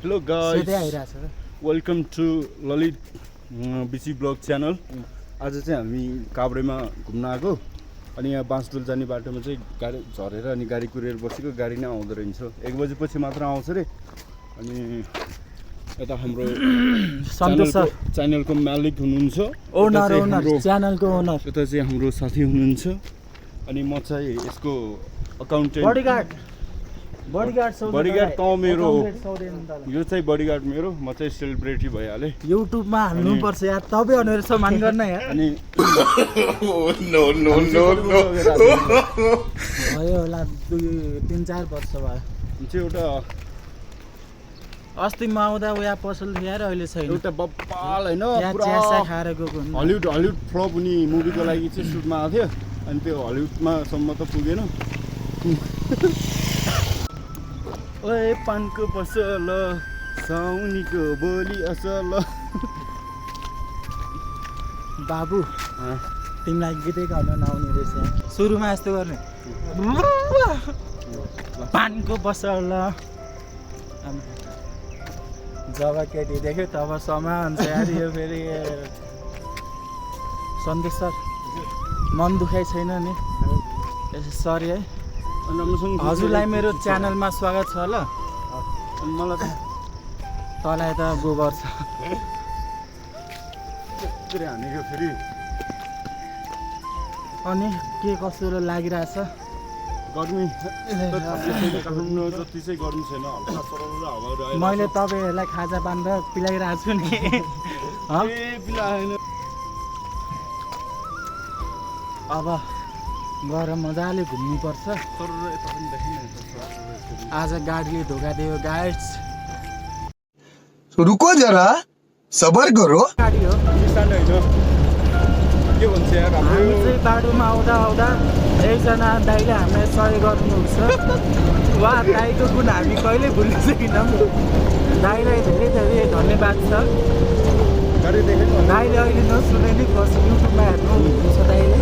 Hello guys, welcome to Lalit BC blog channel. आज चाहिँ हामी काभ्रेमा घुम्न आएको अनि यहाँ बाँसडोल जाने बाटोमा चाहिँ गाडी झरेर अनि गाडी कुरेर बसेको, गाडी नै आउँदो रहेछ। 1 बजेपछि मात्र आउँछ रे। अनि यता हाम्रो च्यानलको मालिक हुनुहुन्छ, ओनर च्यानलको ओनर। यता चाहिँ हाम्रो साथी हुनुहुन्छ अनि म चाहिँ यसको अकाउन्टेन्ट बडीगार्ड त मेरो हो। यो चाहिँ बडीगार्ड मेरो, म चाहिँ सेलिब्रिटी भइहालेँ। युट्युबमा हाल्नु पर्छ यार, तपाईँ भनेर सम्मान गर्न यार। अनि नो भयो होला 2-3-4 वर्ष भयो। चाहिँ एउटा अस्ति म आउँदा उया पसल थियो यार, अहिले छैन। एउटा बब्बाल हैन, पुरा चियासा खाएर गएको हलिउड फ्लप हुने मुभीको लागि चाहिँ सुटमा आएको थियो। अनि त्यो हलिउडमा सम्म त पुगेन। ओए पानको पसल साउनीको बोली असल। बाबु तिमीलाई गीतै गाउन नआउने रहेछ। सुरुमा यस्तो गर्ने, पानको पसल। जब केटी देख्यो तब समान यार। यो फेरि सन्देश सर मन दुखाइ छैन नि, सरी है। हजुरलाई मेरो च्यानलमा स्वागत छ ल। अनि मलाई तँलाई त गोबर छ हानेको फेरि। अनि के कसो लागिरहेछ? गर्मी काठमाडौँ जति चाहिँ गर्मी छैन, हल्का सरल हावाहरू आयो। मैले तपाईँहरूलाई खाजा बाँधेर पिलाइरहेको छु नि। पिलाएन। अब गएर मजाले घुम्नुपर्छ। आज गाडीले धोका दियो गाइस। रुको जरा सबर करो। गाडी हो के भन्छ यार, हामी चाहिँ बाटोमा आउँदा एकजना दाइले हामीलाई सहयोग गर्नुहुन्छ। उहाँ दाइको गुण हामी कहिले भुल्न सकेनौँ। दाइलाई धेरै धेरै धन्यवाद छ। दाइले अहिले नसुने नि फर्स्ट युट्युबमा हेर्नुहुन्छ दाइले।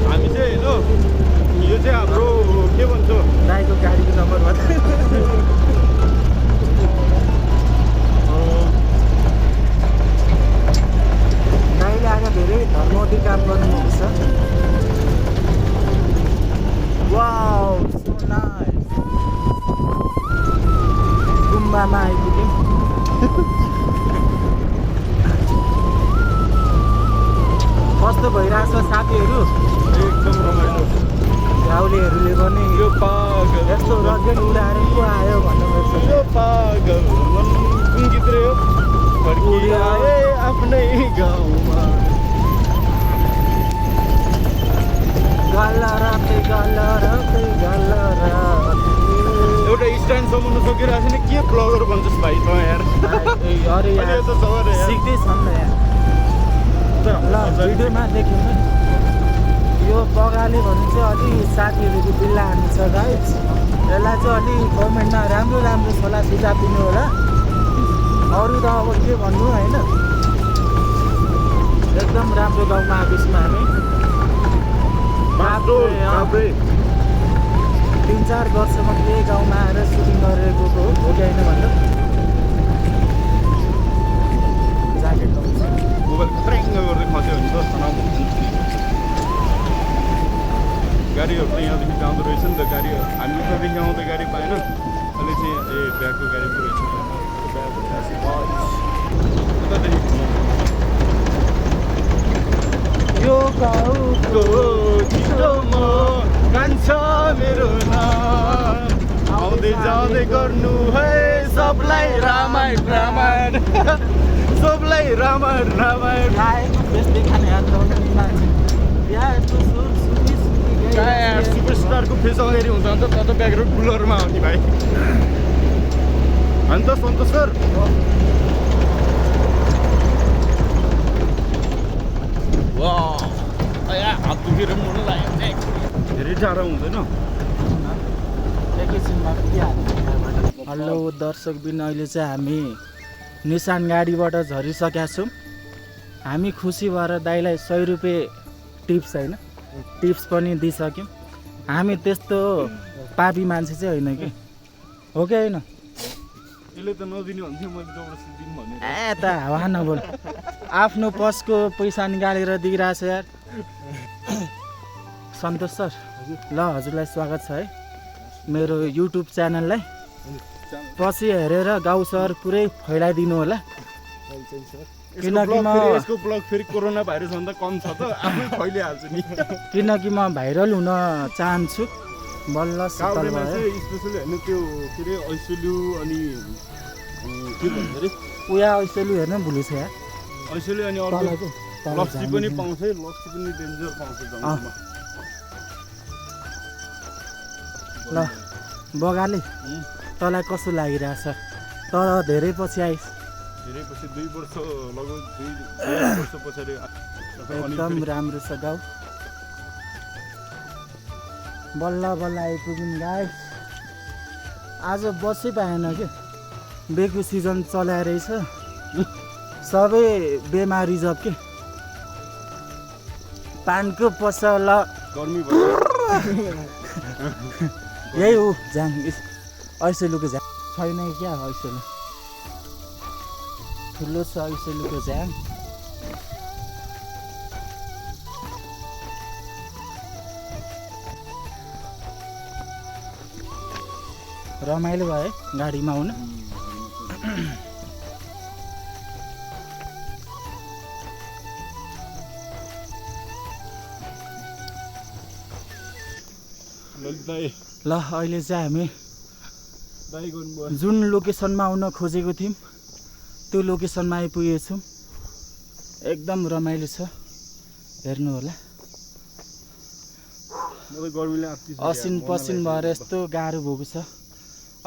हामी चाहिँ होइन, यो चाहिँ हाम्रो के भन्छ, दाइको गाडीको नम्बर भन्छ। दाइले आज धेरै धर्मौती काम गर्नुहुन्छ। Wow so nice. गुम्बामा आइपुग्यौँ। कस्तो भइरहेछ साथीहरू? एकदम रमाइलो। गाउँलेहरूले पनि यो पागल यस्तो रकेट उडाएर को आयो भन्नुभएको छ। यो पागल मन कुन गीत रे हो? फर्किआए आफ्नै गाउँमा। एउटा स्ट्यान्डसम्म नसकिरहेको छैन, के ब्लगर भन्छस् भाइ त यार। अरे यार सिक्दैछ नि त यार। ल भिडियोमा देख्यौँ नि। यो बगाले भन्नु चाहिँ अलि साथीहरूको बिल्ला हान्नु छ गाइस। यसलाई चाहिँ अलि गभर्मेन्टमा राम्रो सल्लाह सुझाव दिनु होला। अरू त अब के भन्नु होइन। एकदम राम्रो गाउँमा आएपछि हामी 3-4 वर्षमा यही गाउँमा आएर सुटिङ गरेर गएको हो कि होइन भन्नु। ज्याकेट मोबाइल ट्रेङ्ग गर्दै खस्यो भने त तनाव हुन्छ नि। गाडीहरू त यहाँदेखि आउँदो रहेछ नि त। गाडी हामी उतादेखि आउँदा गाडी पाएन। अहिले चाहिँ ब्यागको गाडी पो रहेछ। यो गाउँको छिटोमा कान्छ मेरो नाम, आउँदै जाँदै गर्नु है सबलाई रामायण रामायण। सबलाई रामायण रामायण। खाएको बेच्दै खाने हात लाउने मान्छे यार सुपरस्टारको फेस अगाडि हुन्छ भने त ब्याकग्राउन्ड बुलरमा आउने भाइ। अनि त सन्तोष सर हात दुखेर मन लाग्यो। धेरै टाढा हुँदैन। एकैछिनमा हेलो दर्शकबिन, अहिले चाहिँ हामी निशान गाडीबाट झरिसकेका छौँ। हामी खुसी भएर दाइलाई 100 रुपियाँ टिप्स होइन टिप्स पनि दिइसक्यौँ। हामी त्यस्तो पापी मान्छे चाहिँ होइन कि, हो कि होइन? त्यसले त नदिने भन्थ्यो मैले जबरजस्ती दिउँ भनेर ए त हावा नबोल आफ्नो पसको पैसा निकालेर दिइरहेछ यार सन्तोष सर ल हजुरलाई स्वागत छ है मेरो युट्युब च्यानललाई पछि हेरेर गाउँ सहर पुरै फैलाइदिनु होला किनकि म यसको ब्लग फेरि कोरोना भाइरस भन्दा कम छ त आफै फैलिहाल्छु नि किनकि म भाइरल हुन चाहन्छु बल्ल शीतल काभ्रेमा भयो चाहिँ स्पेसली होइन त्यो के अरे ऐसोल्यु अनि के भन्छ अरे उया ऐसेलु हेर्न भुलेछ यार ऐसोल्यु अनि अर्को तलको तल लप्सी झार्ने पनि थिएन। पाउँछ है लप्सी पनि डेन्जर पाउँछ जङ्गलमा ल बगाले तँलाई कस्तो लागिरहेछ तर धेरै पछि आइस धेरै पछि 2 वर्ष लगभग 2 वर्ष पछाडि एकदम राम्रो छ गाउँ बल्ल बल्ल आइपुग्यौँ गाइस आज बसै पाएन कि बेको सिजन चलाएर रहेछ सबै बेमा रिजर्भ के पानको पसल गर्मी भयो यही हो झ्याङ ऐसेलुको झ्याङ छैन क्या ऐसेलु ठुलो छ ऐसेलुको झ्याङ रमाइलो भयो है गाडीमा आउनु ललित दाइ ल अहिले चाहिँ हामी दाइ गर्नुभयो जुन लोकेसनमा आउन खोजेको थियौँ त्यो लोकेसनमा आइपुगेछौँ एकदम रमाइलो छ हेर्नु होला मलाई गर्मीले आत्तिसक्यो यार, असिन मर्न पसिन लागिसक्यो। भएर यस्तो गाह्रो भएको छ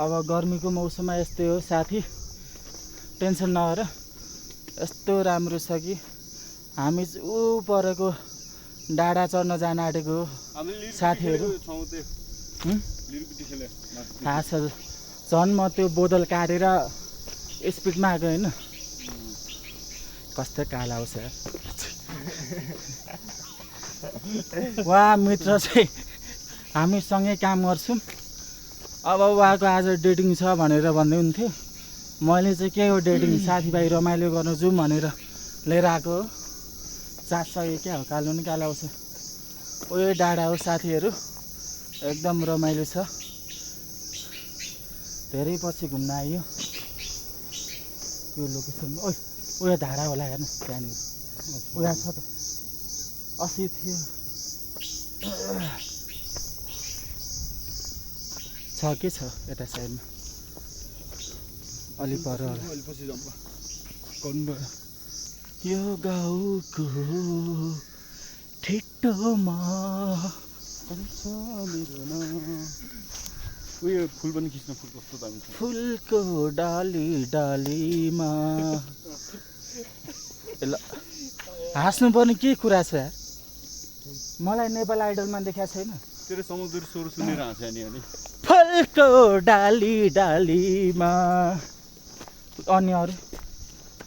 अब गर्मीको मौसममा यस्तै हो साथी टेन्सन नगर यस्तो राम्रो छ कि हामी चाहिँ ऊ परेको डाँडा चढ्न जान आँटेको हो हामी लिरपिटी साथीहरू। खेलेको छौँ त्यो हुँ? लिरपिटी खेले माथि। थाहा छ झन् म त्यो बोतल काटेर स्पिडमा आएको होइन कस्तो काला आउँछ यार। उहाँ मित्र चाहिँ हामीसँगै काम गर्छौँ अब उहाँको आज डेटिङ छ भनेर भन्दै हुन्थ्यो मैले चाहिँ के हो डेटिङ साथीभाइ रमाइलो गर्न जाउँ भनेर लिएर आएको हो चासो क्या हो कालो नि कालो आउँछ उयो डाँडा हो साथीहरू एकदम रमाइलो छ धेरै पछि घुम्न आइयो यो लोकेसनमा ओइ उयो धारा होला हेर्नु त्यहाँनिर उयो छ त अस्ति थियो छ के छ यता साइडमा अलि पर होला अहिले पछि जाउँ गर्नुभयो यो गाउँको ठिटोमा उयो फुल पनि खिच्न फुल कस्तो दामी छ फुलको डाली डालीमा ल हाँस्नुपर्ने के कुरा छ यार मलाई नेपाल आइडलमा देखाएको छैन तेरो समुद्र स्वर सुनेर हाँस्यो नि अनि फुलको डाली डालीमा अनि अरू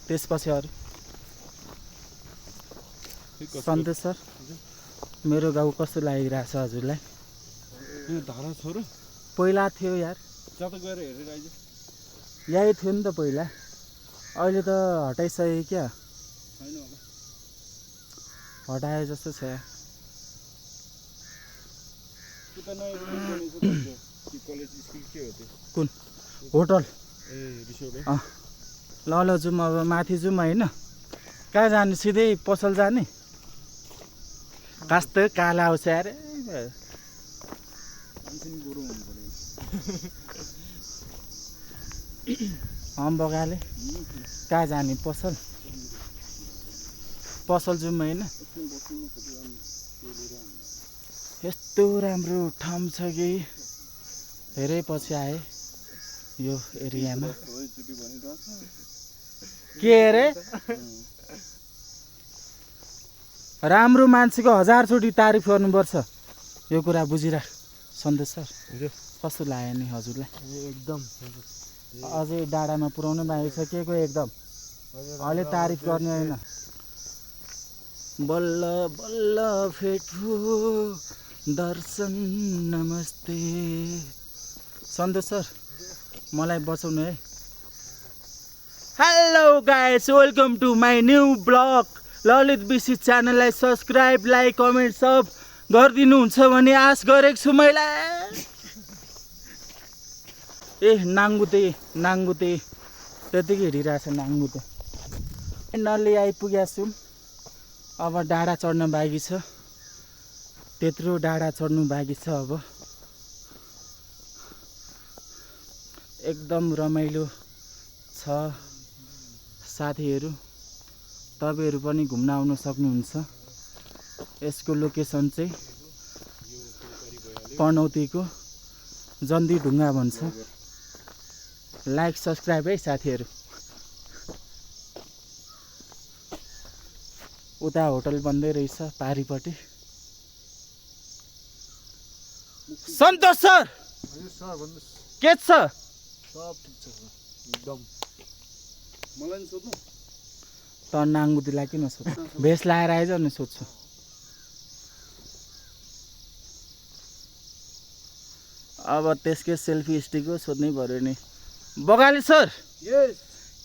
त्यसपछि अरू सन्तोष सर मेरो गाउँ कस्तो लागिरहेछ हजुरलाई यो धारा छ र पहिला थियो यार जता गएर हेरेर आइज यही थियो नि त पहिला अहिले त हटाइसक्यो क्या छैन होला हटाए जस्तो छ यार त्यो त नयाँ बिल्डिङ बनेको छ त त्यो कलेज स्कुल के हो त्यो कुन होटल ए रिसोर्ट है ल ल जाउँ अब माथि जाउँ होइन कहाँ जाने सिधै पसल जाने कस्तो काला आउँछ यार मान्छे नि गोरो हुनु पऱ्यो बगाले कहाँ जाने पसल पसल जाउँ होइन यस्तो राम्रो ठाउँ छ कि धेरै पछि आएँ यो एरियामा के अरे राम्रो मान्छेको 1000 चोटि तारिफ गर्नुपर्छ यो कुरा बुझिराख सन्तोष सर कस्तो लाग्यो नि हजुरलाई एकदम अझै डाँडामा पुर्याउनु बाँकी छ के को एकदम अहिले तारिफ गर्ने होइन बल्ल बल्ल भेट्यो दर्शन नमस्ते सन्तोष सर मलाई बचाउनु है hello guys, welcome to my new blog. Lalit BC च्यानललाई सब्सक्राइब, लाइक, कमेन्ट सब गरिदिनुहुन्छ भन्ने आश गरेको छु मैले। नाङ्गुते त्यतिकै हिँडिरहेछ नाङ्गुते। नल्ली आइपुगेको छौँ। अब डाँडा चढ्न बाँकी छ, त्यत्रो डाँडा चढ्नु बाँकी छ। अब एकदम रमाइलो छ साथीहरू, तपाईँहरू पनि घुम्न आउन सक्नुहुन्छ। यसको लोकेसन चाहिँ पनौतीको जन्दी ढुङ्गा भन्छ। लाइक सब्सक्राइब है साथीहरू। उता होटल बन्दै रहेछ पारिपट्टि। सन्तोष सर के छ? मलाई नि सोध्नु त नाङ्गुतीलाई किन सोध्नु? भेष लाएर आइज नि सोध्छु। अब त्यसकै सेल्फी स्टिक हो, सोध्नै पर्यो नि। बगाले सर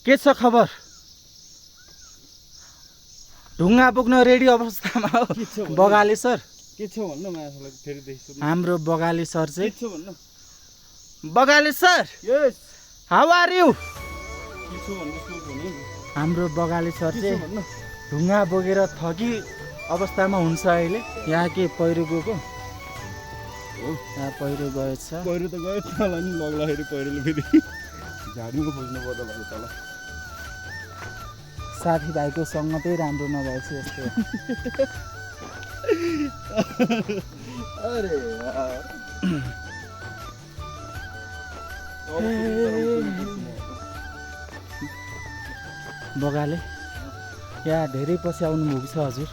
के छ खबर? ढुङ्गा पुग्न रेडी अवस्थामा हो बगाले सर। के छ भन्नु मायालाई फेरि देखि सोध्नु। हाम्रो बगाले सर चाहिँ के छ भन्नु? बगाले sir yes how are you? के छ भन्नु सोध्नु नि। हाम्रो बगाले सर के छ चाहिँ भन्नु? ढुङ्गा बोकेर थकी अवस्थामा हुन्छ अहिले। यहाँ के पहिरो गएको? हो यहाँ पहिरो गएछ। पहिरो त गयो, तँलाई नि लग्दाखेरि पहिरोले फेरि झाडीमा खोज्नु पर्दा भयो तँलाई। साथीभाइको सङ्गतै राम्रो नभएछ यस्तो। अरे यार बगाले यहाँ धेरै पछि आउनुभएको छ हजुर।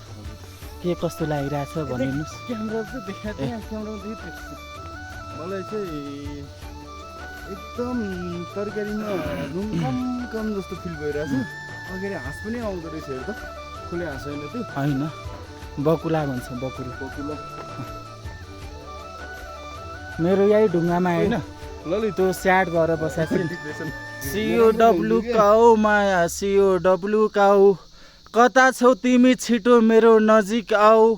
के कस्तो लागिरहेछ भनिदिनुहोस्। क्यामेरा चाहिँ देखाएको थिएँ, क्यामेरामा देखेको मलाई चाहिँ एकदम तरकारीमा नुन कम जस्तो फिल भइरहेछ। अगाडि हाँस पनि आउँदो रहेछ हेर त। खुले हाँस होइन त्यो, होइन बकुला भन्छ, बकुला। बकुला। मेरो यही ढुङ्गामा होइन ललित त्यो स्याड गरेर बसेको छु। सिओडब्लु काउ माया, सिओडब्लु काउ, कता छौ तिमी छिटो मेरो नजिक आऊ।